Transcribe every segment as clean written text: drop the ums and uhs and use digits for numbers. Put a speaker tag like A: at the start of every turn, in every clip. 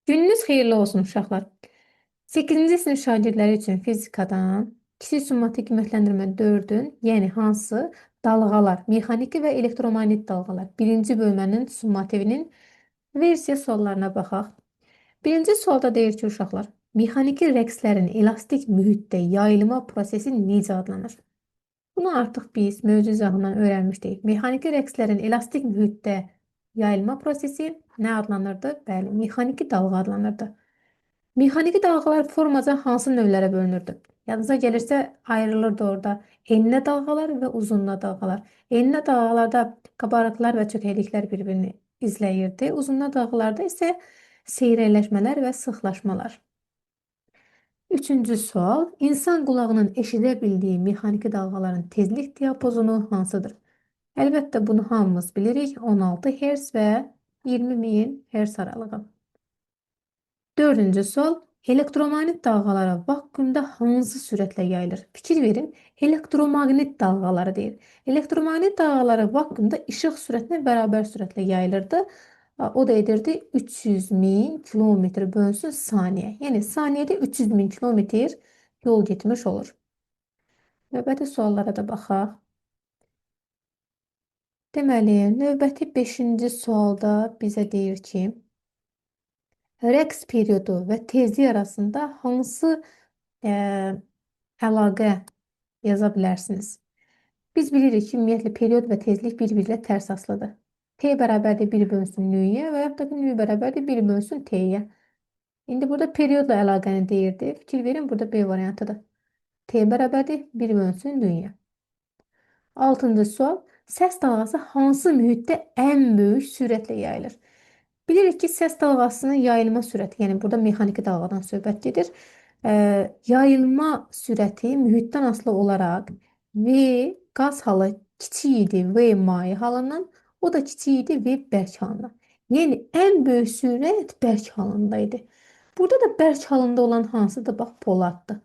A: Gününüz xeyirli olsun uşaqlar. 8-ci sinif şagirdləri üçün fizikadan kiçik summativ qiymətləndirmə 4-ün, yəni hansı dalğalar, mexaniki və elektromaqnit dalğalar birinci bölmənin summativinin versiya suallarına baxaq. Birinci sualda deyir ki, uşaqlar, mexaniki rəqslərin elastik mühitdə yayılma prosesi necə adlanır? Bunu artıq biz mövzu izahından öyrənmişdik. Mexaniki rəqslərin elastik mühitdə yayılma prosesi nə adlanırdı? Bəli, mexaniki dalğa adlanırdı. Mexaniki dalğalar formaca hansı növlərə bölünürdü? Yadınıza gəlirsə ayrılırdı orada enli dalğalar və uzunlu dalğalar. Enli dalğalarda qabarıqlar və çökəkliklər bir-birini izləyirdi. Uzunlu dalğalarda isə seyrəkləşmələr və sıxlaşmalar. Üçüncü sual. İnsan qulağının eşidə bildiyi mexaniki dalğaların tezlik diapazonu hansıdır? Əlbəttə bunu hamımız bilirik. 16 Hz və 20.000 Hz aralığı. Dördüncü sual. Elektromaqnit dalğaları vakuumda hansı sürətlə yayılır? Fikir verin. Elektromaqnit dalğaları deyir. Elektromaqnit dalğaları vakuumda işıq sürətinə bərabər sürətlə yayılırdı. O da edirdi 300.000 kilometr bölünsün saniyə. Yəni saniyədə 300.000 kilometr yol getmiş olur. Növbəti suallara da baxaq. Deməli, növbəti 5-ci sualda bizə deyir ki, rəqs periodu və tezlik arasında hansı əlaqə yaza bilərsiniz? Biz bilirik ki, ümumiyyətlə period və tezlik bir-birilə tərs asılıdır. T bərabərdir 1 bölünsün nü-yə və yaxud da ki, nü bərabərdir 1 bölünsün t-yə. İndi burada periodla əlaqəni deyirdi. Fikir verin, burada B variantıdır. T bərabərdir 1 bölünsün nü-yə. 6-cı sual. Səs dalğası hansı mühitdə ən böyük sürətlə yayılır? Bilirik ki, səs dalğasının yayılma sürəti, yəni burada mexaniki dalğadan söhbət gedir. Yayılma sürəti mühitdən asılı olaraq V qaz halı kiçik idi V maye halından, o da kiçik idi V bərk halından. Yəni ən böyük sürət bərk halında idi. Burada da bərk halında olan hansıdır? Bax, poladdır.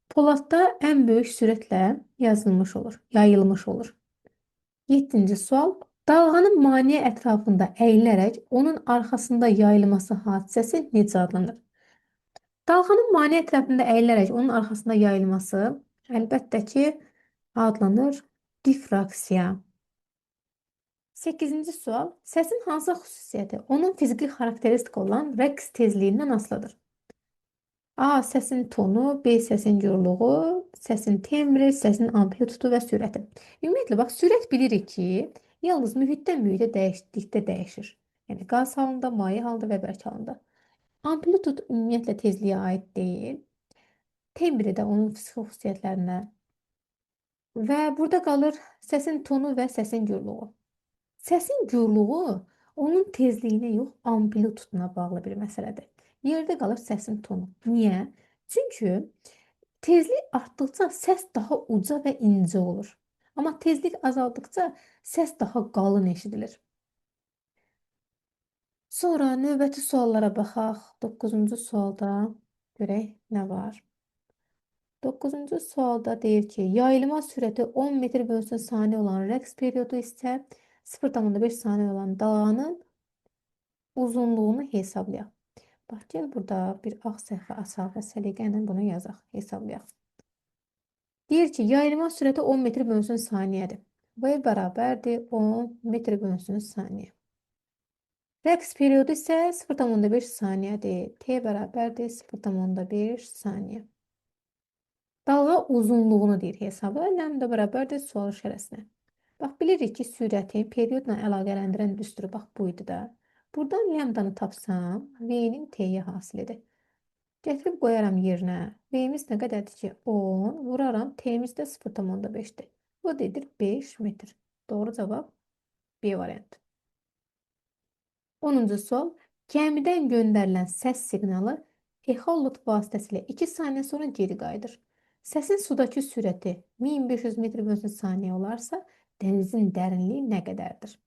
A: Poladda ən böyük sürətlə yazılmış olur, yayılmış olur. 7-ci sual. Dalğanın maneə ətrafında əyilərək onun arxasında yayılması hadisəsi necə adlanır? Dalğanın maneə ətrafında əyilərək onun arxasında yayılması əlbəttə ki, adlanır difraksiya. 8-ci sual. Səsin hansı xüsusiyyəti onun fiziki xarakteristik olan rəqs tezliyindən asılıdır? A. Səsin tonu, B. Səsin gürlüğü, səsin tembri, səsin amplitudu və sürəti. Ümumiyyətlə, bax, sürət bilirik ki, yalnız mühitdən mühitə dəyişdikdə dəyişir. Yəni, qaz halında, maye halında və bərk halında. Amplitud ümumiyyətlə tezliyə aid deyil. Tembri də onun fiziki xüsusiyyətlərinə. Və burada qalır səsin tonu və səsin gürlüğü. Səsin gürlüğü onun tezliyinə yox, amplituduna bağlı bir məsələdir. Yerdə qalır səsin tonu. Niyə? Çünki tezlik artdıqca səs daha uca və incə olur. Amma tezlik azaldıqca səs daha qalın eşidilir. Sonra növbəti suallara baxaq. 9-cu sualda görək nə var. 9-cu sualda deyir ki, yayılma sürəti 10 metr bölünsün saniyə olan rəqs periodu isə 0,5 saniyə olan dalğanın uzunluğunu hesablayaq. Bax, gəl burada bir ağ səhvə asaq və səliqə ilə bunu yazaq, hesablayaq. Deyir ki, yayılma sürəti 10 metr bölünsün saniyədir. V bərabərdir 10 metr bölünsün saniyə. Rəqs periodu isə 0,5 saniyədir. T bərabərdir 0,5 saniyə. Dalğa uzunluğunu deyir hesabla. Lambda bərabərdir sual işarəsinə. Bax, bilirik ki, sürəti periodla əlaqələndirən düsturu bax bu idi da. Buradan lambdanı tapsam, V-nin T-yə hasilidir. Gətirib qoyaram yerinə. V-miz nə qədərdir ki? 10. Vuraram. T-miz də 0,5-dir. Bu dedir 5 metr. Doğru cavab B variantı. 10-cu sual. Gəmidən göndərilən səs siqnalı exolot vasitəsilə 2 saniyə sonra geri qayıdır. Səsin sudakı sürəti 1500 metr bölünsün saniyə olarsa, dənizin dərinliyi nə qədərdir?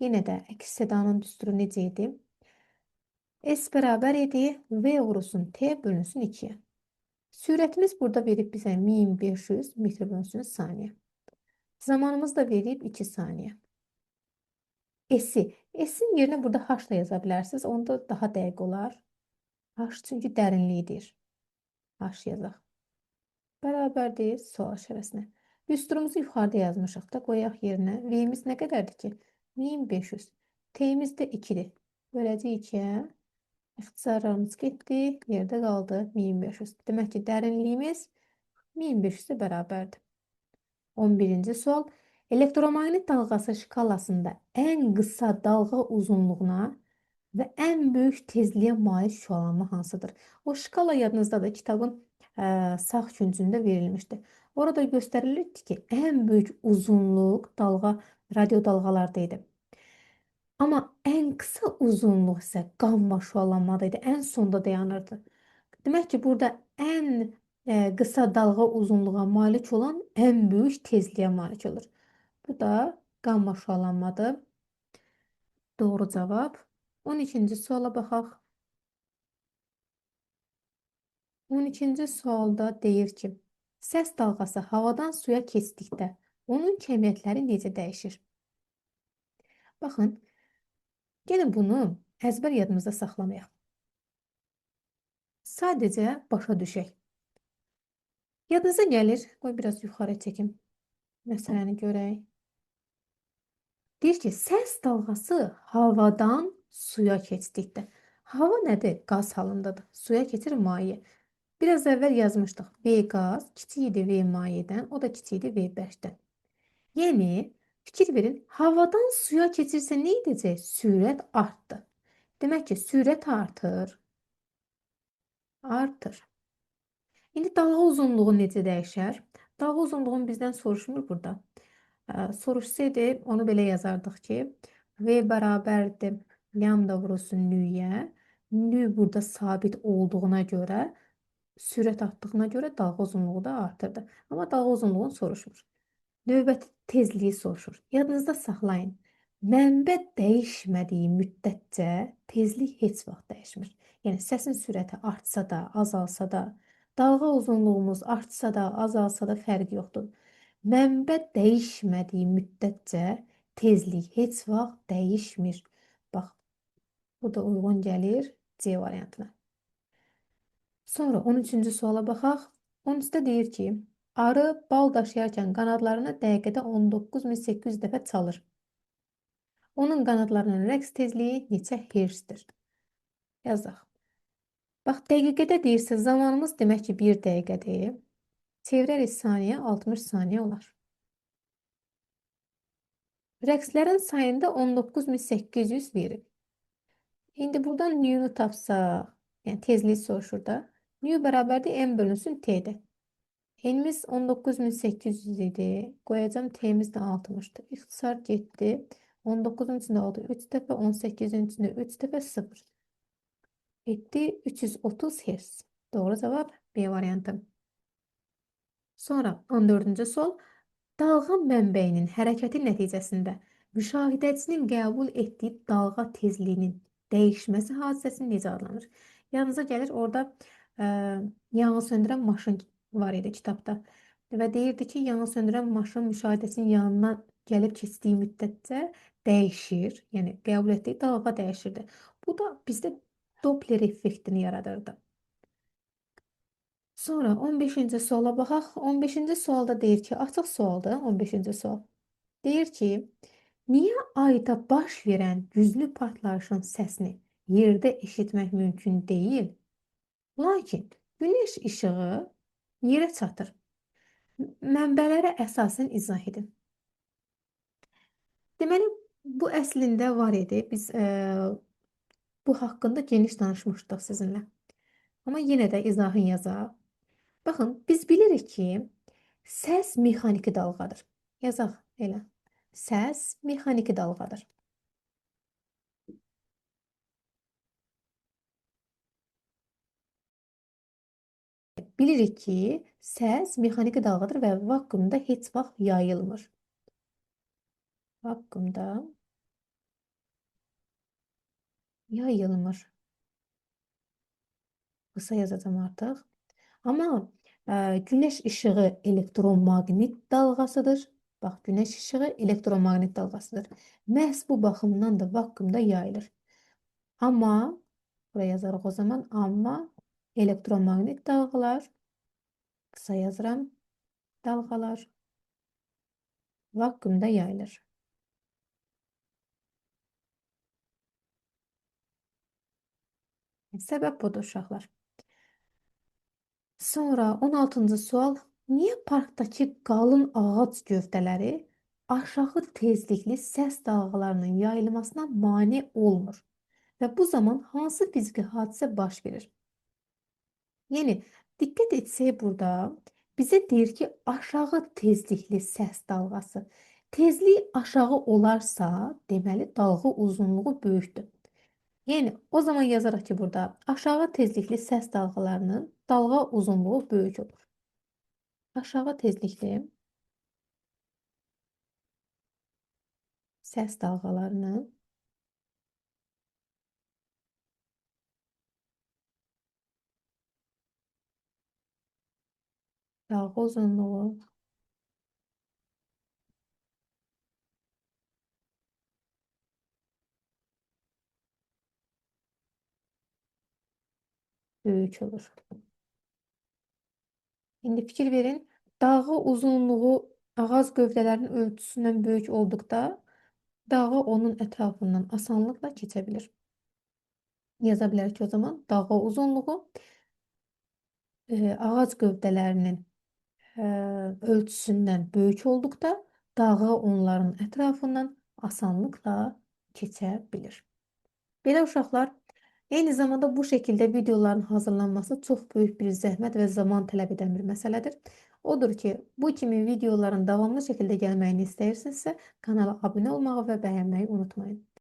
A: Yenə də əks sədanın düsturu necə idi? S bərabər idi V vurulsun T bölünsün 2-yə. Sürətimiz burada verib bizə 1500 metr bölünsün saniyə. Zamanımız da verib 2 saniyə. S'i. S'in yerine burada H da yaza bilərsiniz. Onda daha dəqiq olar. H çünki dərinliyidir. H yazaq. Bərabərdir sual işarəsinə. Düsturumuzu yuxarıda yazmışıq da qoyaq yerinə. V'miz nə qədərdir ki? 1500. T'miz də 2-dir. Böləcəyik 2-yə. İxtisarlarımız getdi. Yerdə qaldı 1500. Demək ki, dərinliyimiz 1500-ə bərabərdir. 11-ci sual. Elektromaqnit dalğası şkalasında ən qısa dalğa uzunluğuna və ən böyük tezliyə malik şüalanma hansıdır? O şkala yadınızdadır, kitabın sağ küncündə verilmişdi. Orada göstərilirdi ki, ən böyük uzunluq dalğa radio dalğalarda idi. Amma ən qısa uzunluq isə qamma şüalanmada idi. Ən sonda dayanırdı. Demək ki, burada ən qısa dalğa uzunluğa malik olan ən böyük tezliyə malik olur. Bu da qamma şüalanmadır. Doğru cavab. 12-ci suala baxaq. 12-ci sualda deyir ki, səs dalğası havadan suya keçdikdə onun kəmiyyətləri necə dəyişir? Baxın, gəlin bunu əzbər yadımızda saxlamayaq. Sadəcə başa düşək. Yadınıza gəlir, qoy biraz yuxarı çəkim. Məsələni görək. Deyir ki, səs dalğası havadan suya keçdikdə. Hava nədir? Qaz halındadır. Suya keçir maye. Biraz əvvəl yazmışdıq. V qaz kiçik idi V mayədən, o da kiçik idi V bərkdən. Yəni, fikir verin, havadan suya keçirsə nə edəcək? Sürət artdı. Demək ki, sürət artır. Artır. İndi dalğa uzunluğu necə dəyişər? Dalğa uzunluğunu bizdən soruşmur burada. Soruşsaydı, onu belə yazardıq ki, V bərabərdir lambda vurulsun nüyə. Nü burada sabit olduğuna görə, sürət artdığına görə dalğa uzunluğu da artırdı. Amma dalğa uzunluğunu soruşmur. Növbəti tezliyi soruşur. Yadınızda saxlayın. Mənbə dəyişmədiyi müddətcə tezlik heç vaxt dəyişmir. Yəni səsin sürəti artsa da, azalsa da, dalğa uzunluğumuz artsa da, azalsa da fərqi yoxdur. Mənbə dəyişmədiyi müddətcə tezlik heç vaxt dəyişmir. Bax, bu da uyğun gəlir C variantına. Sonra 13-cü suala baxaq. 13-də deyir ki, arı bal daşıyarkən qanadlarını dəqiqədə 19800 dəfə çalır. Onun qanadlarının rəqs tezliyi neçə hertzdir? Yazaq. Bax, dəqiqədə deyirsə, zamanımız demək ki, 1 dəqiqədir. Çevirərik saniyə, 60 saniyə olar. Rəqslərin sayında 19800 verir. İndi buradan nü-nü tapsaq, yəni tezliyi soruşur da. Nü bərabərdir m bölünsün t-də. N'imiz 19800 idi. Qoyacam t'miz də 60'dır. İxtisar getdi. 19'un içində oldu 3 dəfə, 18'in içində 3 dəfə 0. Etdi 330 Hz. Doğru cavab B variantı. Sonra 14-cü sual. Dalğa mənbəyinin hərəkəti nəticəsində müşahidəçinin qəbul etdiyi dalğa tezliyinin dəyişməsi hadisəsi necə adlanır? Yanınıza gəlir, orada yanğı söndürən maşın var idi kitabda. Və deyirdi ki, yanğı söndürən maşın müşahidəçinin yanına gəlib keçdiyi müddətcə dəyişir. Yəni, qəbul etdiyi dalğa dəyişirdi. Bu da bizdə Doppler effektini yaradırdı. Sonra 15-ci suala baxaq. 15-ci sualda deyir ki, açıq sualdır 15-ci sual. Deyir ki, niyə ayda baş verən güclü partlayışın səsini yerdə eşitmək mümkün deyil? Lakin günəş işığı yerə çatır. Mənbələrə əsasən izah edin. Deməli, bu əslində var idi. Biz bu haqqında geniş danışmışdıq sizinlə. Amma yenə də izahını yazaq. Baxın, biz bilirik ki, səs mexaniki dalğadır. Yazaq elə. Səs mexaniki dalğadır. Bilirik ki, səs mexaniki dalğadır və vakuumda heç vaxt yayılmır. Vakuumda yayılmır. Qısa yazacağım artıq. Amma günəş işığı elektromaqnit dalğasıdır. Bax, günəş işığı elektromaqnit dalğasıdır. Məhz bu baxımdan da vakuumda yayılır. Amma, buraya yazarıq o zaman, amma elektromaqnit dalğalar, qısa yazıram, dalğalar vakuumda yayılır. Səbəb budur uşaqlar. Sonra 16-cı sual. Niyə parkdakı qalın ağac gövdələri aşağı tezlikli səs dalğalarının yayılmasına mane olmur? Və bu zaman hansı fiziki hadisə baş verir? Yəni, diqqət etsək burada, bizə deyir ki, aşağı tezlikli səs dalğası. Tezlik aşağı olarsa, deməli, dalğa uzunluğu böyükdür. Yəni, o zaman yazaraq ki, burada aşağı tezlikli səs dalğalarının dalğa uzunluğu böyük olur. Aşağı tezlikli səs dalğalarının dalğa uzunluğu böyük olur. İndi fikir verin, dalğa uzunluğu ağac gövdələrinin ölçüsündən böyük olduqda, dalğa onun ətrafından asanlıqla keçə bilir. Yaza bilərik ki, o zaman dalğa uzunluğu ağac gövdələrinin ölçüsündən böyük olduqda, dalğa onların ətrafından asanlıqla keçə bilir. Belə uşaqlar, eyni zamanda bu şəkildə videoların hazırlanması çox böyük bir zəhmət və zaman tələb edən bir məsələdir. Odur ki, bu kimi videoların davamlı şəkildə gəlməyini istəyirsinizsə, kanala abunə olmağı və bəyənməyi unutmayın.